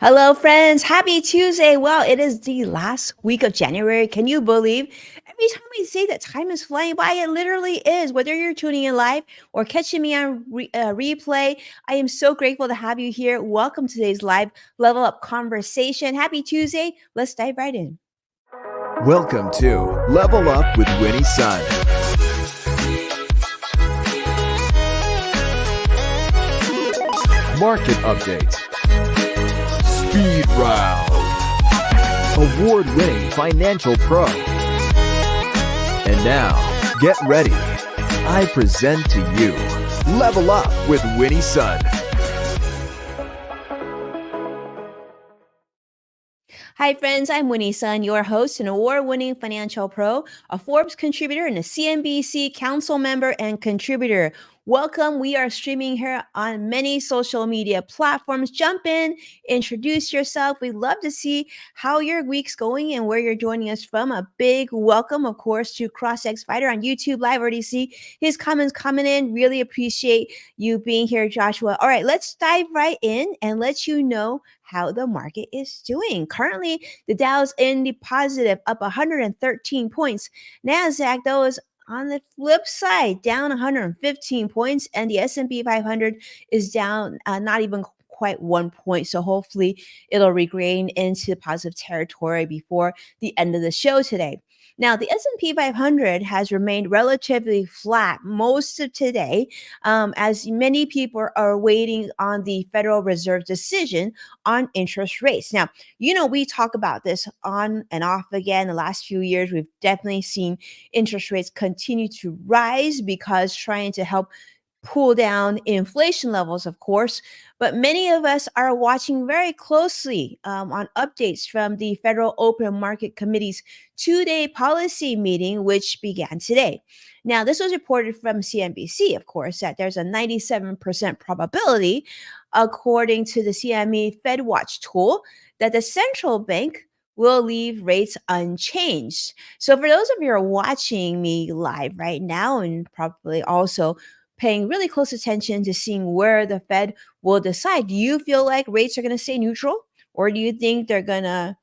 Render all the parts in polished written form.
Hello, friends. Happy Tuesday. Well, it is the last week of January. Can you believe? Every time we say that time is flying by, it literally is. Whether you're tuning in live or catching me on replay, I am so grateful to have you here. Welcome to today's live level up conversation. Happy Tuesday. Let's dive right in. Welcome to Level Up with Winnie Sun. Market update. Speed round. Award-winning financial pro. And now, get ready. I present to you Level Up with Winnie Sun. Hi, friends. I'm Winnie Sun, your host, an award winning financial pro, a Forbes contributor, and a CNBC council member and contributor. Welcome. We are streaming here on many social media platforms. Jump in, introduce yourself. We'd love to see how your week's going and where you're joining us from. A big welcome, of course, to CrossX Fighter on YouTube Live. Already see his comments coming in. Really appreciate you being here, Joshua. All right, let's dive right in and let you know how the market is doing. Currently, the Dow's in the positive, up 113 points. NASDAQ, though, is on the flip side, down 115 points, and the S&P 500 is down not even quite 1 point. So hopefully it'll regain into positive territory before the end of the show today. Now, the S&P 500 has remained relatively flat most of today, as many people are waiting on the Federal Reserve decision on interest rates. Now, we talk about this on and off again the last few years. We've definitely seen interest rates continue to rise because trying to help pull down inflation levels, of course. But many of us are watching very closely on updates from the Federal Open Market Committee's 2-day policy meeting, which began today. Now, this was reported from CNBC, of course, that there's a 97% probability, according to the CME FedWatch tool, that the central bank will leave rates unchanged. So, for those of you who are watching me live right now and probably also paying really close attention to seeing where the Fed will decide, do you feel like rates are going to stay neutral, or do you think they're going to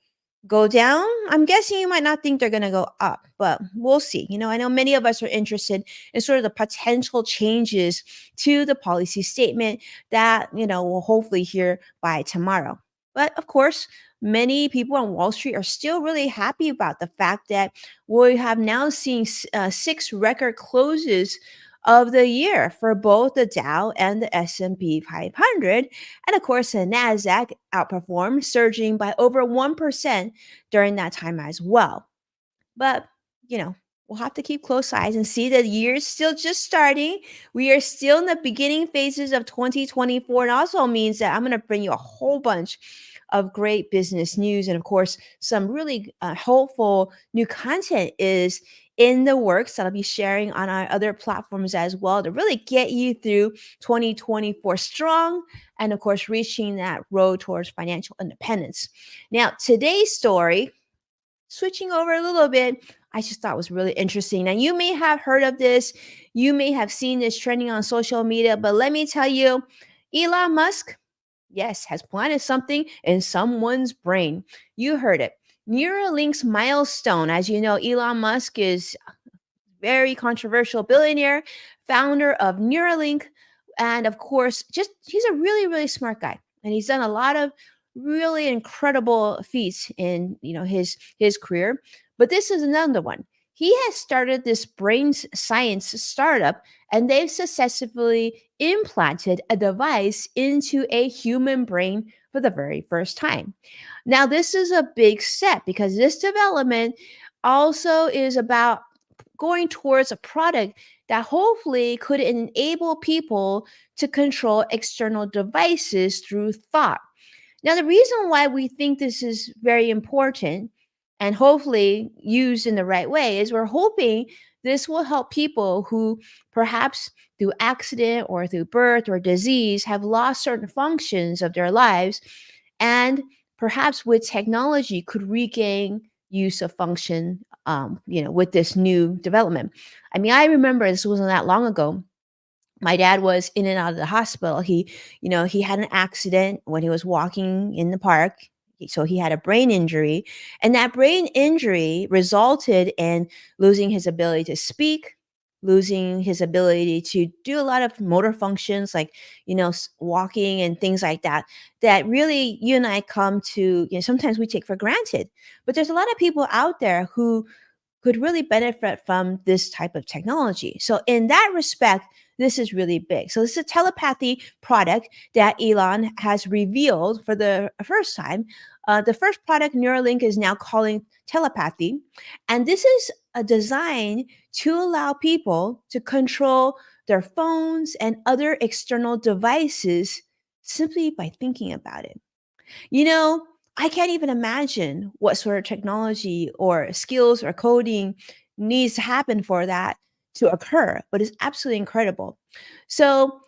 go down? I'm guessing you might not think they're going to go up, but we'll see. I know many of us are interested in sort of the potential changes to the policy statement that, we'll hopefully hear by tomorrow. But of course, many people on Wall Street are still really happy about the fact that we have now seen 6 record closes of the year for both the Dow and the S&P 500. And of course, the Nasdaq outperformed, surging by over 1% during that time as well. But, we'll have to keep close eyes and see that the year is still just starting. We are still in the beginning phases of 2024. And also means that I'm going to bring you a whole bunch of great business news. And of course, some really hopeful new content is in the works that I'll be sharing on our other platforms as well to really get you through 2024 strong and, of course, reaching that road towards financial independence. Now, today's story, switching over a little bit, I just thought was really interesting. Now, you may have heard of this, you may have seen this trending on social media, but let me tell you, Elon Musk, yes, has planted something in someone's brain. You heard it. Neuralink's milestone. As you know, Elon Musk is a very controversial billionaire, founder of Neuralink, and of course, just he's a really, really smart guy. And he's done a lot of really incredible feats in his career. But this is another one. He has started this brain science startup, and they've successfully implanted a device into a human brain for the very first time. Now, this is a big step because this development also is about going towards a product that hopefully could enable people to control external devices through thought. Now, the reason why we think this is very important and hopefully used in the right way is we're hoping this will help people who perhaps through accident or through birth or disease have lost certain functions of their lives, and perhaps with technology could regain use of function, with this new development. I mean, I remember this wasn't that long ago My dad was in and out of the hospital. He had an accident when he was walking in the park. So he had a brain injury, and that brain injury resulted in losing his ability to speak, losing his ability to do a lot of motor functions like, walking and things like that, that really you and I come to, sometimes we take for granted. But there's a lot of people out there who could really benefit from this type of technology. So in that respect, this is really big. So this is a telepathy product that Elon has revealed for the first time. The first product Neuralink is now calling telepathy, and this is a design to allow people to control their phones and other external devices simply by thinking about it. You know, I can't even imagine what sort of technology or skills or coding needs to happen for that to occur, but it's absolutely incredible. So,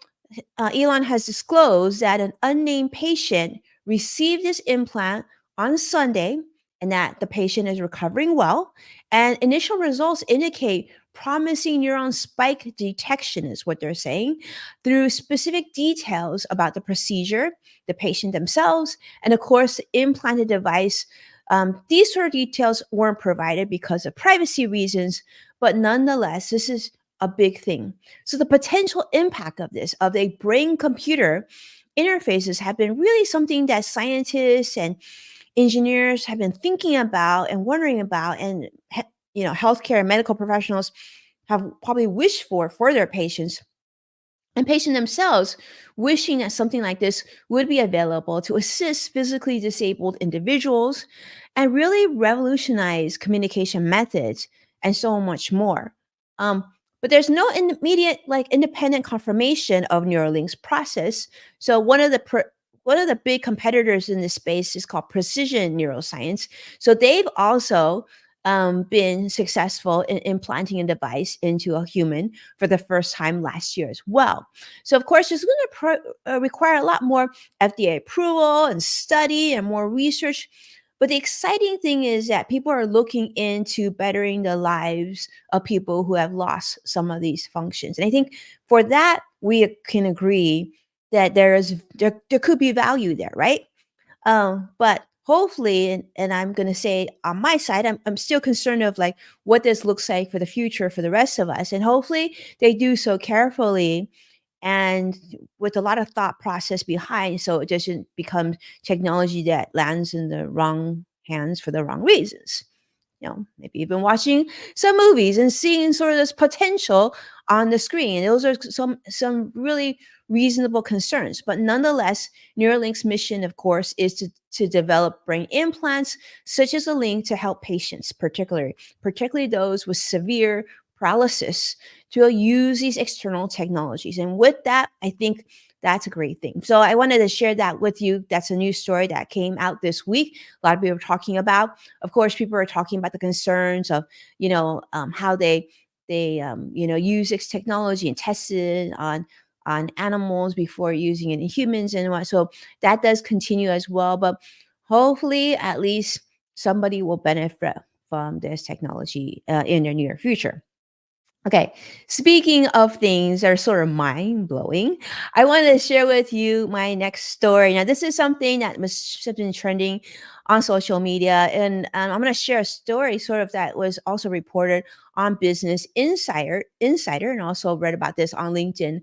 Elon has disclosed that an unnamed patient received this implant on Sunday and that the patient is recovering well. And initial results indicate promising neuron spike detection, is what they're saying, through specific details about the procedure, the patient themselves, and of course, the implanted device. These sort of details weren't provided because of privacy reasons, but nonetheless, this is a big thing. So the potential impact of this, of a brain computer interfaces, have been really something that scientists and engineers have been thinking about and wondering about, and healthcare and medical professionals have probably wished for their patients, and patients themselves wishing that something like this would be available to assist physically disabled individuals and really revolutionize communication methods and so much more. Um, but there's no immediate, like, independent confirmation of Neuralink's process. So one of the big competitors in this space is called Precision Neuroscience. So they've also been successful in implanting a device into a human for the first time last year as well. So, of course, it's going to require a lot more FDA approval and study and more research. But the exciting thing is that people are looking into bettering the lives of people who have lost some of these functions. And I think for that, we can agree that there could be value there, right? But hopefully, and I'm going to say on my side, I'm still concerned of like what this looks like for the future for the rest of us. And hopefully they do so carefully and with a lot of thought process behind, so it doesn't become technology that lands in the wrong hands for the wrong reasons. Maybe you've been watching some movies and seeing sort of this potential on the screen. Those are some really reasonable concerns. But nonetheless, Neuralink's mission, of course, is to develop brain implants, such as a link to help patients, particularly those with severe paralysis, to use these external technologies. And with that, I think that's a great thing. So I wanted to share that with you. That's a news story that came out this week. A lot of people are talking about. Of course, people are talking about the concerns of, how they use this technology and test it on animals before using it in humans and what. So that does continue as well. But hopefully, at least somebody will benefit from this technology in the near future. Okay, speaking of things that are sort of mind blowing, I wanted to share with you my next story. Now, this is something that must have been trending on social media, and I'm going to share a story sort of that was also reported on Business Insider, and also read about this on LinkedIn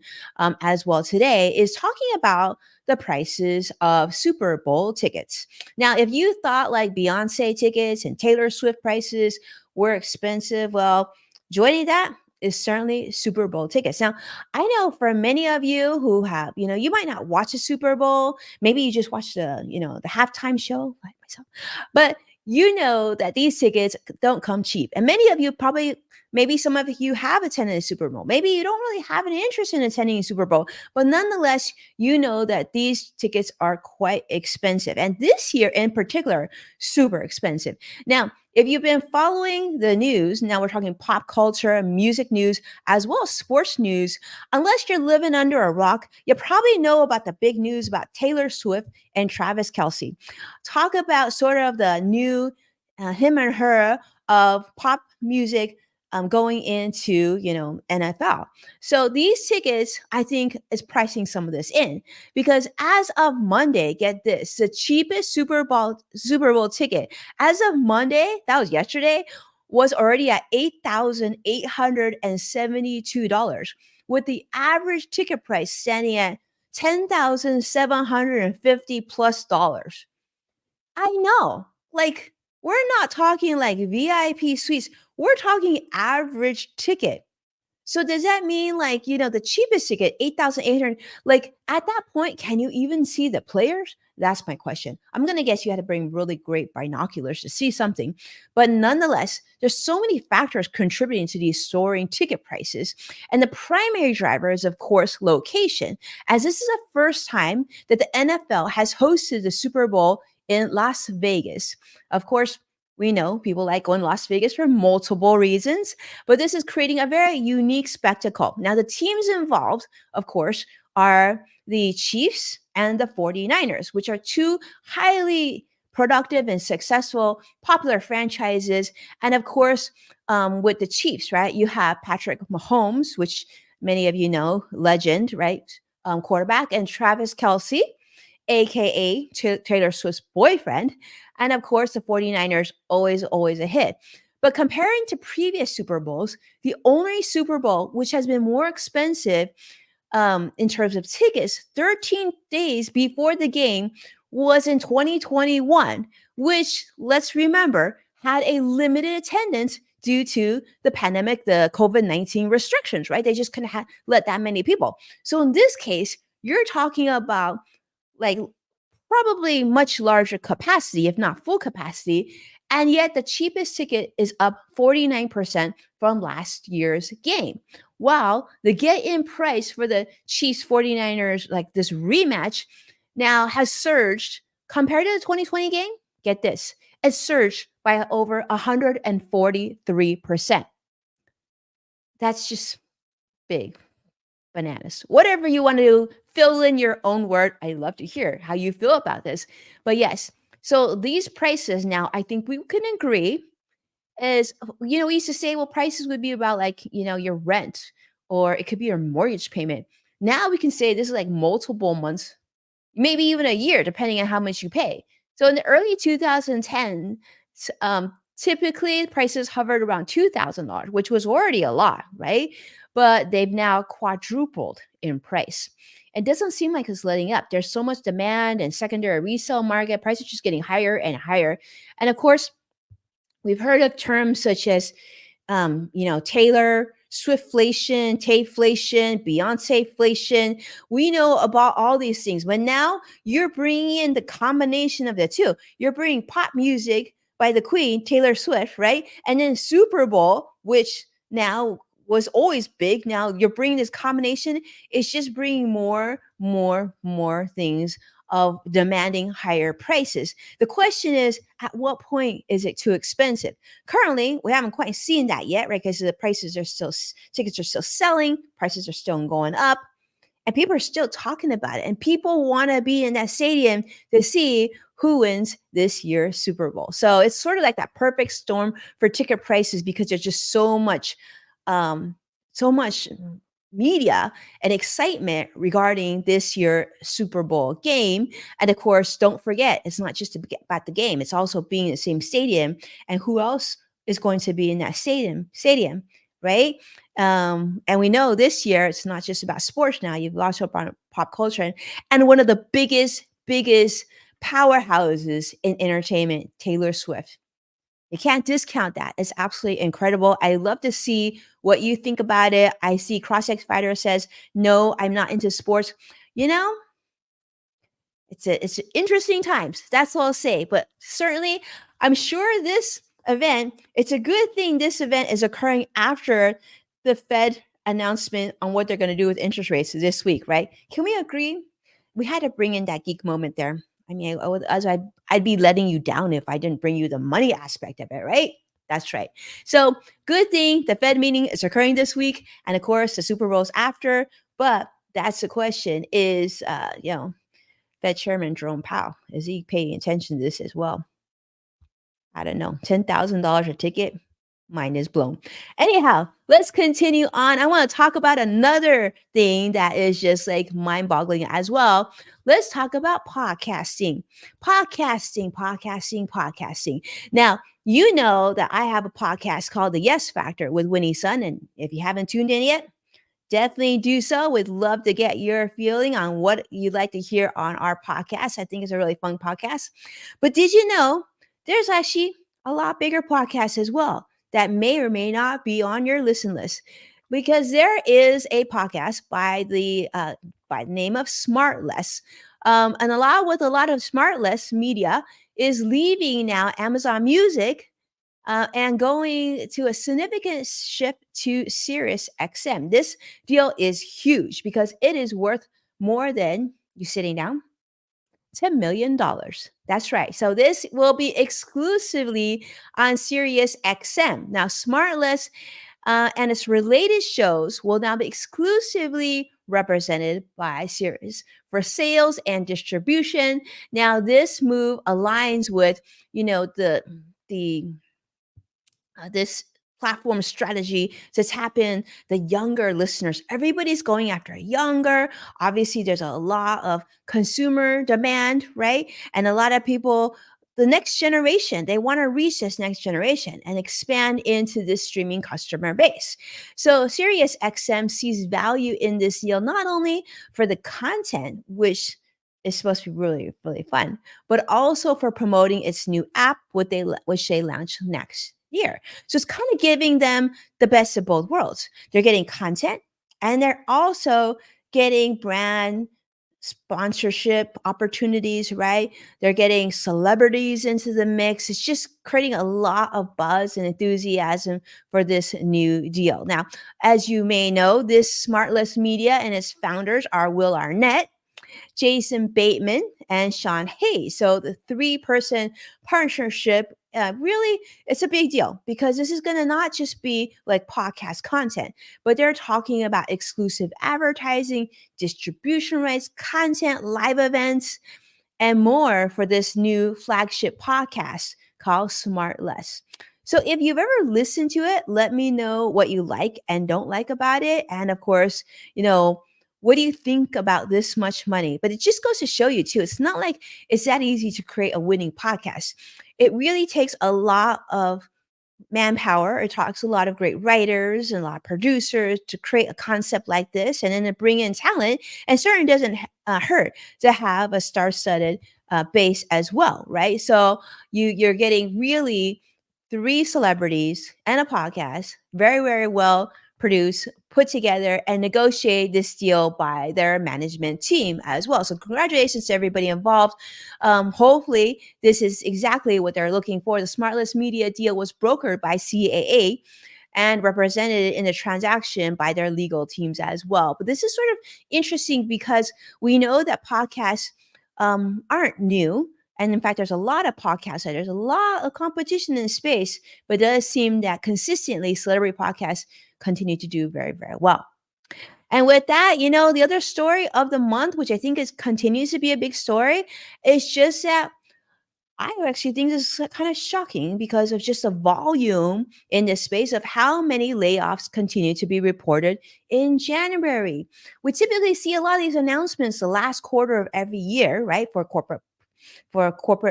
as well today. Is talking about the prices of Super Bowl tickets. Now, if you thought like Beyonce tickets and Taylor Swift prices were expensive, well, joining that is certainly Super Bowl tickets. Now, I know for many of you who have, you might not watch the Super Bowl. Maybe you just watch the halftime show like myself. But you know that these tickets don't come cheap. And many of you probably, maybe some of you have attended a Super Bowl. Maybe you don't really have an interest in attending a Super Bowl. But nonetheless, you know that these tickets are quite expensive. And this year in particular, super expensive. Now, if you've been following the news, now we're talking pop culture, music news, as well as sports news, unless you're living under a rock, you probably know about the big news about Taylor Swift and Travis Kelce. Talk about sort of the new him and her of pop music going into NFL. So these tickets, I think, is pricing some of this in because as of Monday, get this, the cheapest Super Bowl ticket as of Monday, that was yesterday, was already at $8,872, with the average ticket price standing at 10,750 plus dollars. I know. Like, we're not talking like VIP suites. We're talking average ticket. So does that mean like, the cheapest ticket, 8,800, like at that point, can you even see the players? That's my question. I'm going to guess you had to bring really great binoculars to see something. But nonetheless, there's so many factors contributing to these soaring ticket prices. And the primary driver is, of course, location, as this is the first time that the NFL has hosted the Super Bowl in Las Vegas. Of course, we know people like going to Las Vegas for multiple reasons, but this is creating a very unique spectacle. Now, the teams involved, of course, are the Chiefs and the 49ers, which are two highly productive and successful, popular franchises. And of course, with the Chiefs, right, you have Patrick Mahomes, which many of you know, legend, right, quarterback, and Travis Kelsey, aka Taylor Swift's boyfriend. And of course, the 49ers, always a hit. But comparing to previous Super Bowls, the only Super Bowl which has been more expensive in terms of tickets 13 days before the game was in 2021, which, let's remember, had a limited attendance due to the pandemic, the COVID-19 restrictions, right? They just couldn't let that many people. So in this case, you're talking about like probably much larger capacity, if not full capacity. And yet the cheapest ticket is up 49% from last year's game. While the get in price for the Chiefs 49ers, like this rematch, now has surged compared to the 2020 game. Get this, it surged by over 143%. That's just big bananas. Whatever you want to fill in your own word. I love to hear how you feel about this. But yes, so these prices now, I think we can agree is, we used to say, well, prices would be about like, your rent or it could be your mortgage payment. Now we can say this is like multiple months, maybe even a year, depending on how much you pay. So in the early 2010s, typically prices hovered around $2,000, which was already a lot, right? But they've now quadrupled in price. It doesn't seem like it's letting up. There's so much demand and secondary resale market. Prices just getting higher and higher. And of course, we've heard of terms such as, Taylor Swiftflation, Tayflation, Beyonce-flation. We know about all these things, but now you're bringing in the combination of the two. You're bringing pop music by the Queen, Taylor Swift, right? And then Super Bowl, which now was always big. Now you're bringing this combination. It's just bringing more things of demanding higher prices. The question is, at what point is it too expensive? Currently, we haven't quite seen that yet, right? Because the prices are still, tickets are still selling, prices are still going up, and people are still talking about it. And people want to be in that stadium to see who wins this year's Super Bowl. So it's sort of like that perfect storm for ticket prices because there's just so much media and excitement regarding this year Super Bowl game. And of course, don't forget, it's not just about the game, it's also being in the same stadium and who else is going to be in that stadium, right? And we know this year it's not just about sports now. You've also about pop culture and one of the biggest powerhouses in entertainment, Taylor Swift. You can't discount that. It's absolutely incredible. I love to see what you think about it. I see CrossX Fighter says, no, I'm not into sports. You know, it's interesting times. That's all I'll say. But certainly, I'm sure this event, it's a good thing this event is occurring after the Fed announcement on what they're going to do with interest rates this week, right? Can we agree? We had to bring in that geek moment there. I mean, I'd be letting you down if I didn't bring you the money aspect of it, right? That's right. So, good thing the Fed meeting is occurring this week. And of course, the Super Bowl's after. But that's the question is, Fed Chairman Jerome Powell, is he paying attention to this as well? I don't know. $10,000 a ticket. Mind is blown. Anyhow, let's continue on. I want to talk about another thing that is just like mind boggling as well. Let's talk about podcasting. Podcasting. Now, you know that I have a podcast called The Yes Factor with Winnie Sun. And if you haven't tuned in yet, definitely do so. We'd love to get your feeling on what you'd like to hear on our podcast. I think it's a really fun podcast. But did you know there's actually a lot bigger podcasts as well that may or may not be on your listen list? Because there is a podcast by the name of Smartless, and a lot of Smartless media is leaving now Amazon Music and going to a significant shift to Sirius XM. This deal is huge because it is worth more than you sitting down. $10 million. That's right. So this will be exclusively on Sirius XM. Now, Smartless and its related shows will now be exclusively represented by Sirius for sales and distribution. Now, this move aligns with, the this platform strategy to tap in the younger listeners. Everybody's going after younger. Obviously, there's a lot of consumer demand, right? And a lot of people, the next generation, they want to reach this next generation and expand into this streaming customer base. So Sirius XM sees value in this deal, not only for the content, which is supposed to be really, really fun, but also for promoting its new app, which they launch next year. So it's kind of giving them the best of both worlds. They're getting content and they're also getting brand sponsorship opportunities, right? They're getting celebrities into the mix. It's just creating a lot of buzz and enthusiasm for this new deal. Now, as you may know, this Smartless Media and its founders are Will Arnett, Jason Bateman, and Sean Hayes. So the three-person partnership, really, it's a big deal because this is going to not just be like podcast content, but they're talking about exclusive advertising, distribution rights, content, live events, and more for this new flagship podcast called Smartless. So if you've ever listened to it, let me know what you like and don't like about it. And of course, what do you think about this much money? But it just goes to show you too, it's not like it's that easy to create a winning podcast. It really takes a lot of manpower. It talks a lot of great writers and a lot of producers to create a concept like this, and then to bring in talent. And certainly doesn't hurt to have a star-studded base as well, right? So you're getting really three celebrities and a podcast, very, very well produced, put together, and negotiate this deal by their management team as well. So congratulations to everybody involved. Hopefully, this is exactly what they're looking for. The Smartless Media deal was brokered by CAA and represented in the transaction by their legal teams as well. But this is sort of interesting because we know that podcasts aren't new. And in fact, there's a lot of podcasts. There's a lot of competition in the space, but it does seem that consistently celebrity podcasts continue to do very, very well. And with that, the other story of the month, which I think continues to be a big story, is just that I actually think this is kind of shocking because of just the volume in this space of how many layoffs continue to be reported in January. We typically see a lot of these announcements the last quarter of every year, right, for corporate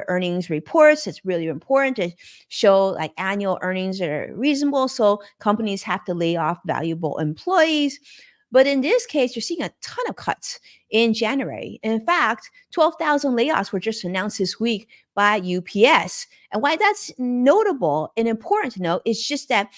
earnings reports. It's really important to show like annual earnings that are reasonable. So companies have to lay off valuable employees. But in this case, you're seeing a ton of cuts in January. In fact, 12,000 layoffs were just announced this week by UPS. And why that's notable and important to note is just that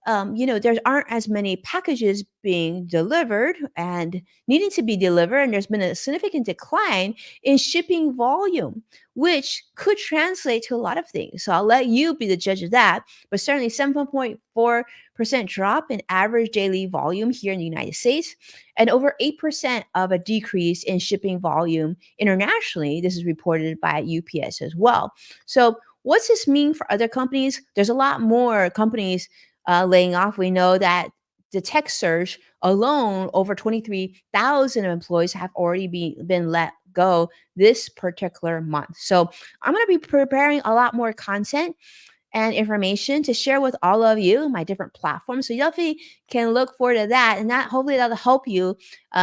there aren't as many packages being delivered and needing to be delivered. And there's been a significant decline in shipping volume, which could translate to a lot of things. So I'll let you be the judge of that. But certainly 7.4% drop in average daily volume here in the United States, and over 8% of a decrease in shipping volume internationally. This is reported by UPS as well. So what's this mean for other companies? There's a lot more companies laying off. We know that the tech surge alone, over 23,000 employees have already been let go this particular month. So I'm going to be preparing a lot more content and information to share with all of you, my different platforms. So you definitely can look forward to that. And that hopefully that'll help you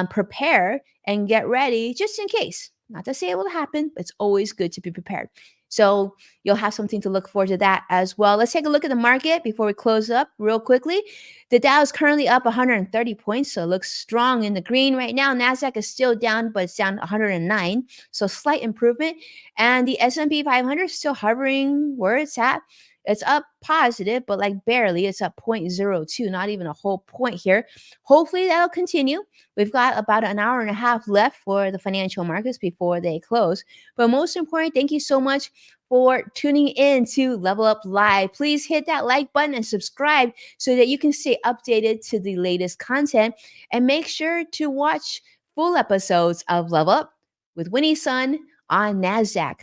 prepare and get ready just in case. Not to say it will happen, but it's always good to be prepared. So you'll have something to look forward to that as well. Let's take a look at the market before we close up real quickly. The Dow is currently up 130 points, so it looks strong in the green right now. Nasdaq is still down, but it's down 109, so slight improvement. And the S&P 500 is still hovering where it's at. It's up positive, but like barely. It's up 0.02, not even a whole point here. Hopefully that'll continue. We've got about an hour and a half left for the financial markets before they close. But most important, thank you so much for tuning in to Level Up Live. Please hit that like button and subscribe so that you can stay updated to the latest content. And make sure to watch full episodes of Level Up with Winnie Sun on NASDAQ,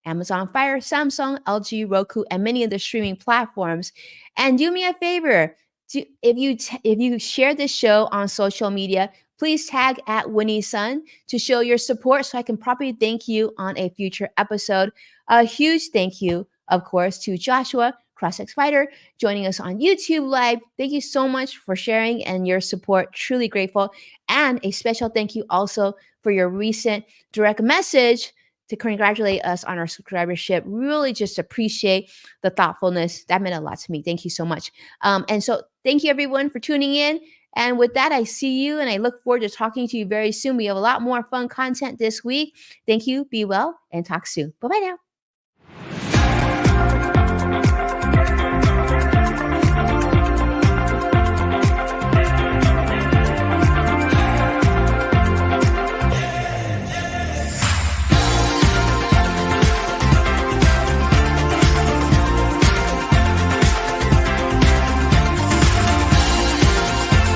Amazon Fire, Samsung, LG, Roku, and many other streaming platforms. And do me a favor, if you share this show on social media, please tag at Winnie Sun to show your support so I can properly thank you on a future episode. A huge thank you, of course, to Joshua, CrossX Fighter, joining us on YouTube Live. Thank you so much for sharing and your support. Truly grateful. And a special thank you also for your recent direct message to congratulate us on our subscribership. Really just appreciate the thoughtfulness. That meant a lot to me. Thank you so much. And so thank you everyone for tuning in. And with that, I see you and I look forward to talking to you very soon. We have a lot more fun content this week. Thank you. Be well and talk soon. Bye-bye now.